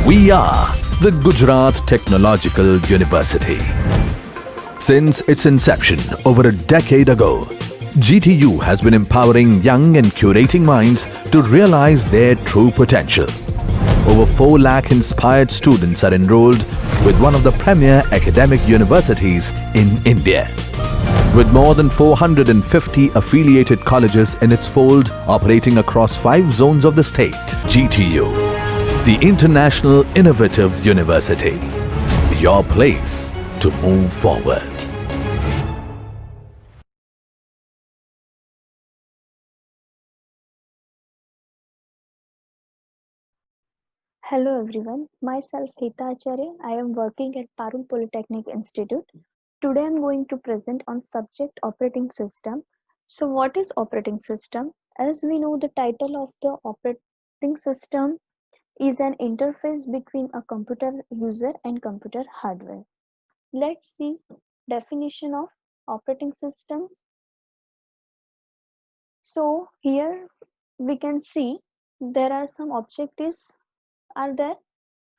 We are the Gujarat Technological University. Since its inception over a decade ago, GTU has been empowering young and curating minds to realize their true potential. Over 4 lakh inspired students are enrolled with one of the premier academic universities in India. With more than 450 affiliated colleges in its fold operating across 5 zones of the state, GTU, the International Innovative University, your place to move forward. Hello everyone, myself Hita Acharya. I am working at Parul Polytechnic Institute. Today I am going to present on subject operating system. So what is operating system? As we know, the title of the operating system is an interface between a computer user and computer hardware. Let's see definition of operating systems. So here we can see there are some objectives are there.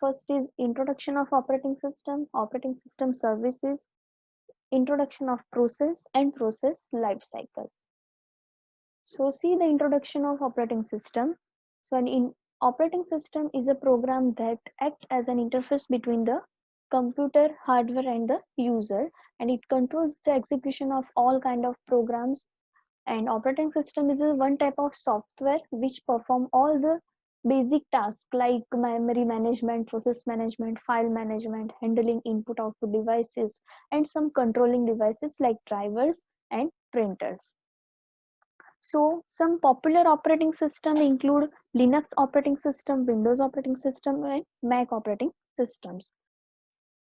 First is introduction of operating system services, introduction of process and process life cycle. So see the introduction of operating system. So an operating system is a program that acts as an interface between the computer, hardware and the user, and it controls the execution of all kind of programs. And operating system is one type of software which perform all the basic tasks like memory management, process management, file management, handling input output devices, and some controlling devices like drivers and printers. So some popular operating system include Linux operating system, Windows operating system, and Mac operating systems.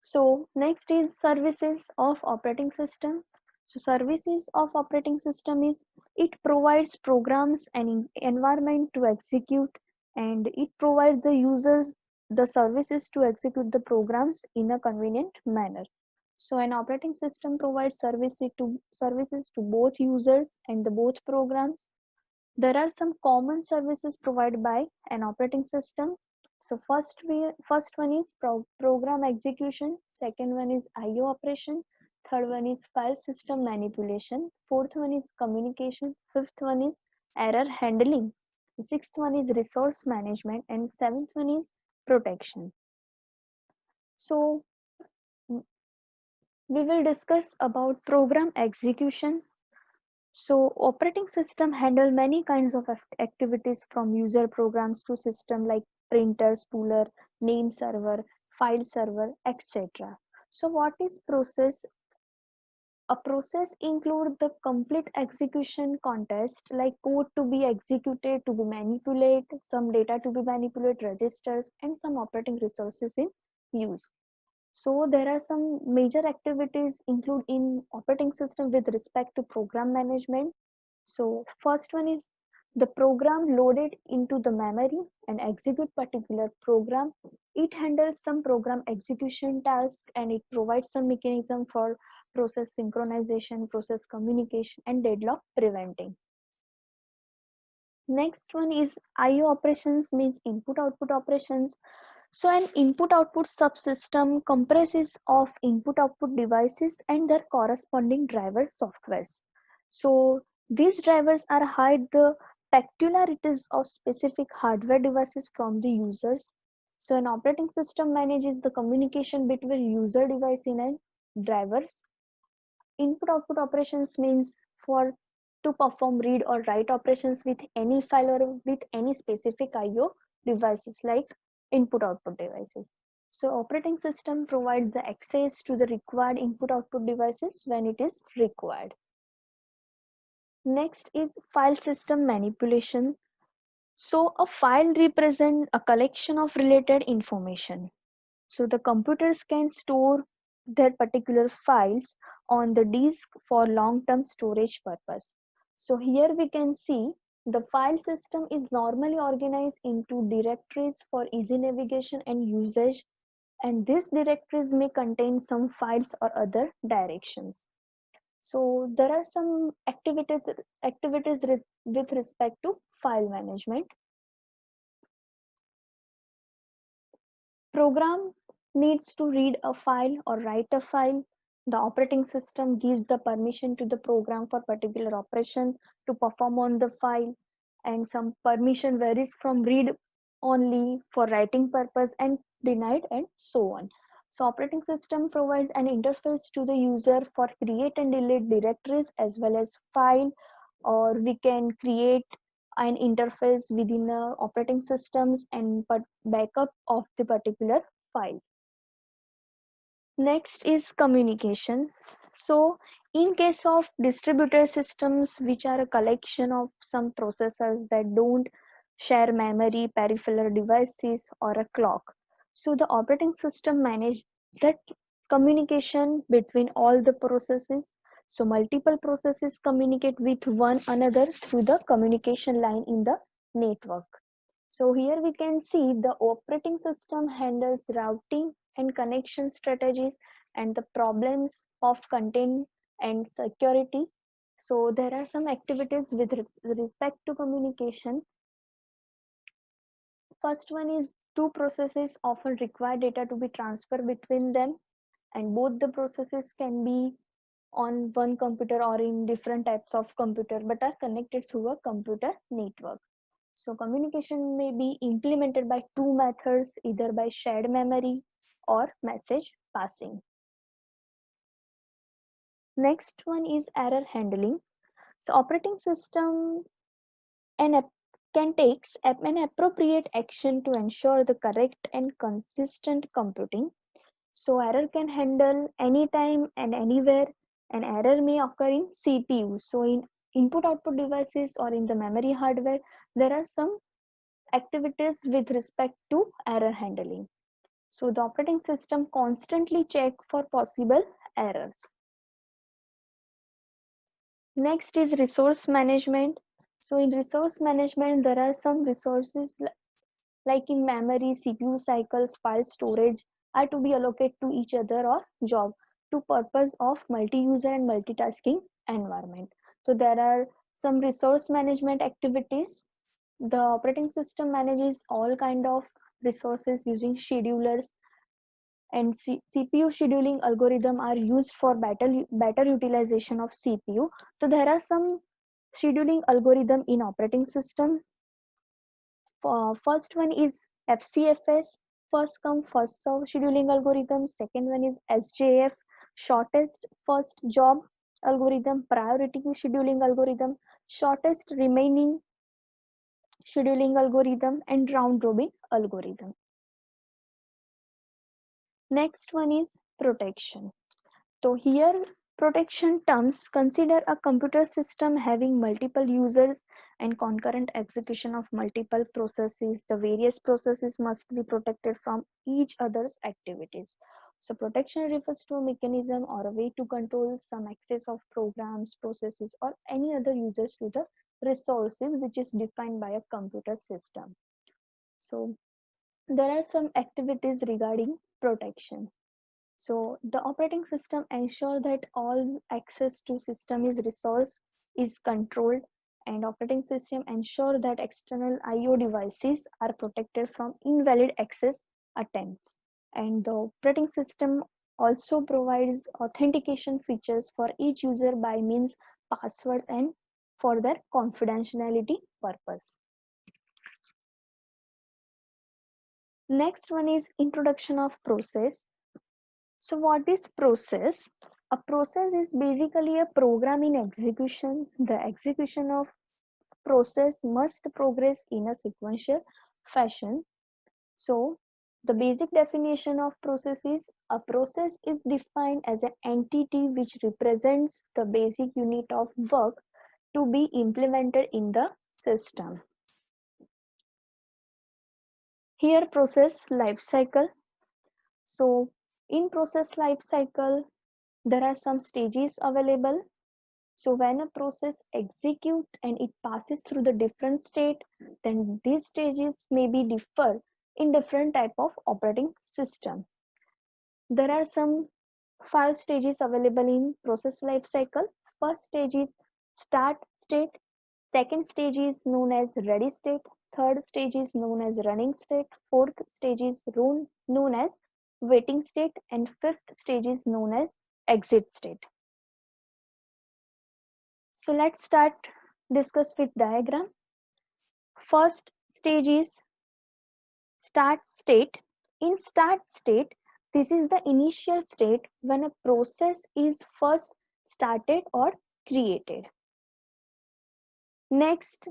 So next is services of operating system. So services of operating system is it provides programs and environment to execute, and it provides the users the services to execute the programs in a convenient manner. So an operating system provides services to both users and the both programs. There are some common services provided by an operating system. So first one is program execution, second one is IO operation, third one is file system manipulation, fourth one is communication, fifth one is error handling, sixth one is resource management, and seventh one is protection. So we will discuss about program execution. So operating system handle many kinds of activities from user programs to system like printer, spooler, name server, file server, etc. So what is process? A process includes the complete execution context like code to be executed, to be manipulated, some data to be manipulated, registers, and some operating resources in use. So there are some major activities include in operating system with respect to program management. So first one is the program loaded into the memory and execute particular program. It handles some program execution task and it provides some mechanism for process synchronization, process communication, and deadlock preventing. Next one is IO operations, means input output operations. So an input output subsystem comprises of input output devices and their corresponding driver softwares. So these drivers are hide the peculiarities of specific hardware devices from the users. So an operating system manages the communication between user device and drivers. Input output operations means for to perform read or write operations with any file or with any specific IO devices like input output devices. So operating system provides the access to the required input output devices when it is required. Next is file system manipulation. So a file represents a collection of related information. So the computers can store their particular files on the disk for long-term storage purpose. So here we can see the file system is normally organized into directories for easy navigation and usage, and these directories may contain some files or other directions. So there are some activities with respect to file management. program needs to read a file or write a file, the operating system gives the permission to the program for particular operation to perform on the file, and some permission varies from read only for writing purpose and denied and so on. So operating system provides an interface to the user for create and delete directories as well as file, or we can create an interface within the operating systems and backup of the particular file. Next is communication. So in case of distributed systems, which are a collection of some processors that don't share memory, peripheral devices, or a clock, so the operating system manages that communication between all the processes. So multiple processes communicate with one another through the communication line in the network. So here we can see the operating system handles routing and connection strategies and the problems of content and security. So there are some activities with respect to communication. First one is two processes often require data to be transferred between them, and both the processes can be on one computer or in different types of computer but are connected through a computer network. So communication may be implemented by two methods, either by shared memory or message passing. Next one is error handling. So operating system and can take an appropriate action to ensure the correct and consistent computing. So error can handle anytime and anywhere. An error may occur in CPU. So in input output devices or in the memory hardware, there are some activities with respect to error handling. So the operating system constantly check for possible errors. Next is resource management. So in resource management, there are some resources like in memory, CPU cycles, file storage are to be allocated to each other or job to purpose of multi-user and multitasking environment. So there are some resource management activities. The operating system manages all kind of resources using schedulers, and CPU scheduling algorithm are used for better utilization of CPU. So there are some scheduling algorithm in operating system. First one is FCFS, first come first serve scheduling algorithm. Second one is SJF, shortest first job algorithm. Priority scheduling algorithm, shortest remaining scheduling algorithm, and round robin algorithm. Next one is protection. So here protection terms consider a computer system having multiple users and concurrent execution of multiple processes. The various processes must be protected from each other's activities. So protection refers to a mechanism or a way to control some access of programs, processes, or any other users to the resources which is defined by a computer system. So there are some activities regarding protection. So the operating system ensure that all access to system is resource is controlled, and operating system ensure that external IO devices are protected from invalid access attempts. And the operating system also provides authentication features for each user by means password and for their confidentiality purpose. Next one is introduction of process. So what is process? A process is basically a program in execution. The execution of process must progress in a sequential fashion. So the basic definition of process is a process is defined as an entity which represents the basic unit of work to be implemented in the system. Here process life cycle. So in process life cycle, there are some stages available. So when a process executes and it passes through the different state, then these stages may be differ in different type of operating system. There are some 5 stages available in process life cycle. First stage is start state. Second stage is known as ready state. third stage is known as running state, fourth stage is known as waiting state, and fifth stage is known as exit state. So let's start discuss with diagram. First stage is start state. In start state, this is the initial state when a process is first started or created. Next,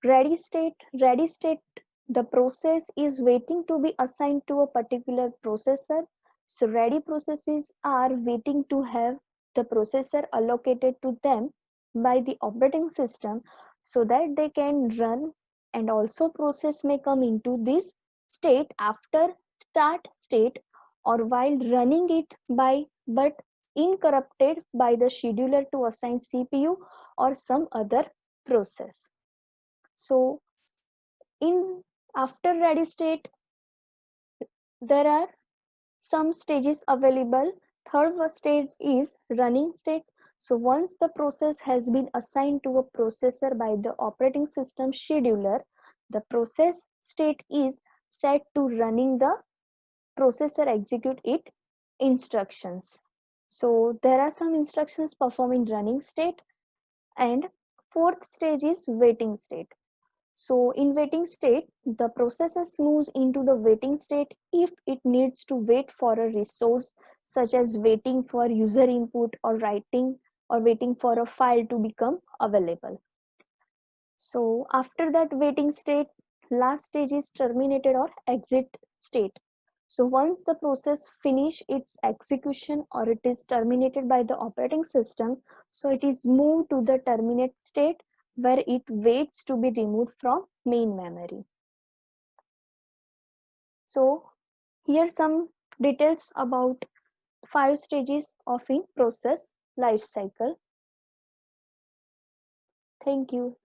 ready state. Ready state, the process is waiting to be assigned to a particular processor. So ready processes are waiting to have the processor allocated to them by the operating system so that they can run, and also process may come into this state after start state or while running it by, but incorrupted by the scheduler to assign CPU or some other process. So in after ready state, there are some stages available. Third stage is running state. So once the process has been assigned to a processor by the operating system scheduler, the process state is set to running the processor execute it instructions. So there are some instructions performed in running state. And fourth stage is waiting state. So in waiting state, the process moves into the waiting state if it needs to wait for a resource, such as waiting for user input or writing or waiting for a file to become available. So after that waiting state, last stage is terminated or exit state. So once the process finish its execution or it is terminated by the operating system, so it is moved to the terminate state where it waits to be removed from main memory. So here some details about 5 stages of a process life cycle. Thank you.